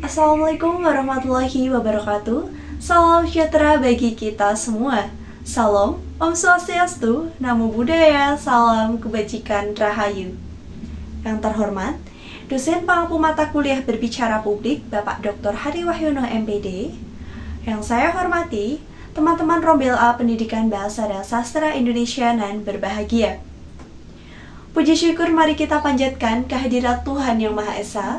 Assalamualaikum warahmatullahi wabarakatuh. Salam sejahtera bagi kita semua. Salam, Om Swastiastu, Namo Buddhaya, salam kebajikan Rahayu. Yang terhormat, dosen pengampu mata kuliah berbicara publik Bapak Dr. Hari Wahyono MPD. Yang saya hormati, teman-teman Rombel A Pendidikan Bahasa dan Sastra Indonesia nan berbahagia. Puji syukur mari kita panjatkan kehadirat Tuhan Yang Maha Esa,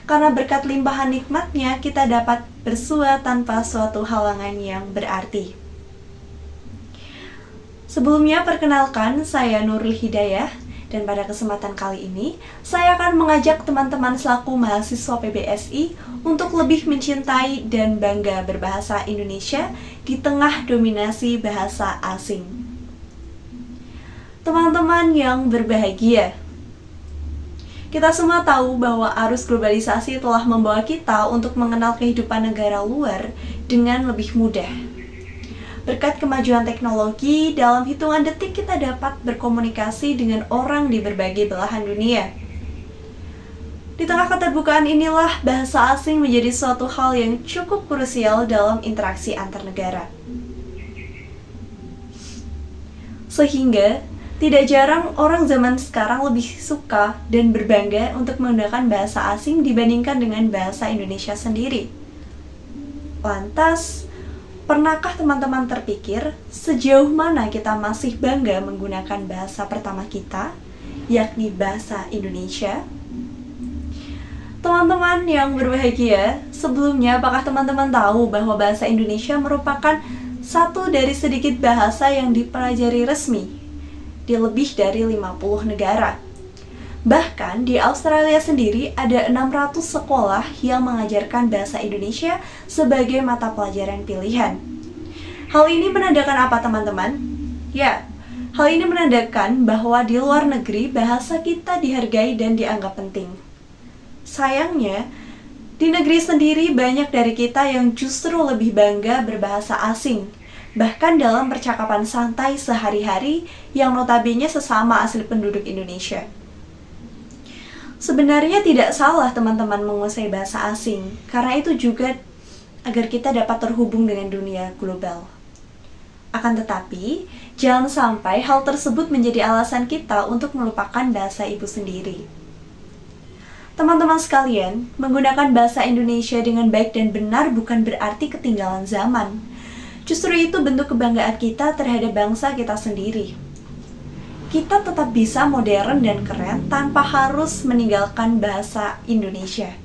karena berkat limpahan nikmat-Nya kita dapat bersua tanpa suatu halangan yang berarti. Sebelumnya perkenalkan, saya Nurul Hidayah, dan pada kesempatan kali ini saya akan mengajak teman-teman selaku mahasiswa PBSI untuk lebih mencintai dan bangga berbahasa Indonesia di tengah dominasi bahasa asing. Teman-teman yang berbahagia, kita semua tahu bahwa arus globalisasi telah membawa kita untuk mengenal kehidupan negara luar dengan lebih mudah. Berkat kemajuan teknologi, dalam hitungan detik kita dapat berkomunikasi dengan orang di berbagai belahan dunia. Di tengah keterbukaan inilah bahasa asing menjadi suatu hal yang cukup krusial dalam interaksi antar negara. Sehingga tidak jarang orang zaman sekarang lebih suka dan berbangga untuk menggunakan bahasa asing dibandingkan dengan bahasa Indonesia sendiri. Lantas, pernahkah teman-teman terpikir sejauh mana kita masih bangga menggunakan bahasa pertama kita, yakni bahasa Indonesia? Teman-teman yang berbahagia, sebelumnya apakah teman-teman tahu bahwa bahasa Indonesia merupakan satu dari sedikit bahasa yang dipelajari resmi di lebih dari 50 negara. Bahkan di Australia sendiri ada 600 sekolah yang mengajarkan bahasa Indonesia sebagai mata pelajaran pilihan. Hal ini menandakan apa teman-teman? Ya, hal ini menandakan bahwa di luar negeri bahasa kita dihargai dan dianggap penting. Sayangnya, di negeri sendiri banyak dari kita yang justru lebih bangga berbahasa asing, bahkan dalam percakapan santai sehari-hari yang notabene sesama asli penduduk Indonesia. Sebenarnya tidak salah teman-teman menguasai bahasa asing, karena itu juga agar kita dapat terhubung dengan dunia global. Akan tetapi, jangan sampai hal tersebut menjadi alasan kita untuk melupakan bahasa ibu sendiri. Teman-teman sekalian, menggunakan bahasa Indonesia dengan baik dan benar bukan berarti ketinggalan zaman. Justru itu bentuk kebanggaan kita terhadap bangsa kita sendiri. Kita tetap bisa modern dan keren tanpa harus meninggalkan bahasa Indonesia.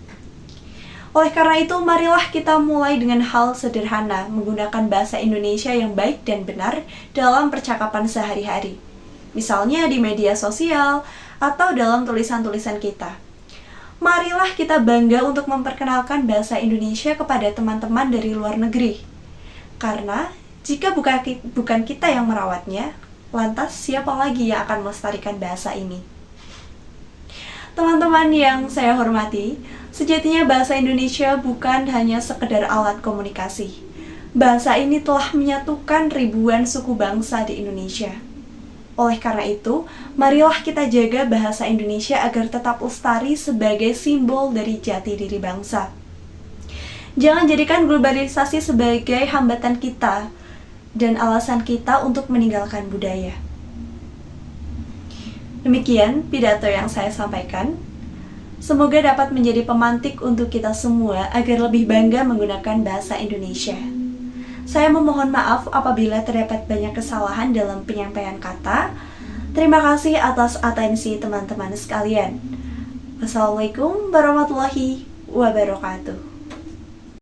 Oleh karena itu, marilah kita mulai dengan hal sederhana, menggunakan bahasa Indonesia yang baik dan benar dalam percakapan sehari-hari. Misalnya di media sosial atau dalam tulisan-tulisan kita. Marilah kita bangga untuk memperkenalkan bahasa Indonesia kepada teman-teman dari luar negeri. Karena jika bukan kita yang merawatnya, lantas siapa lagi yang akan melestarikan bahasa ini? Teman-teman yang saya hormati, sejatinya bahasa Indonesia bukan hanya sekedar alat komunikasi. Bahasa ini telah menyatukan ribuan suku bangsa di Indonesia. Oleh karena itu, marilah kita jaga bahasa Indonesia agar tetap lestari sebagai simbol dari jati diri bangsa. Jangan jadikan globalisasi sebagai hambatan kita dan alasan kita untuk meninggalkan budaya. Demikian pidato yang saya sampaikan. Semoga dapat menjadi pemantik untuk kita semua agar lebih bangga menggunakan bahasa Indonesia. Saya memohon maaf apabila terdapat banyak kesalahan dalam penyampaian kata. Terima kasih atas atensi teman-teman sekalian. Wassalamualaikum warahmatullahi wabarakatuh.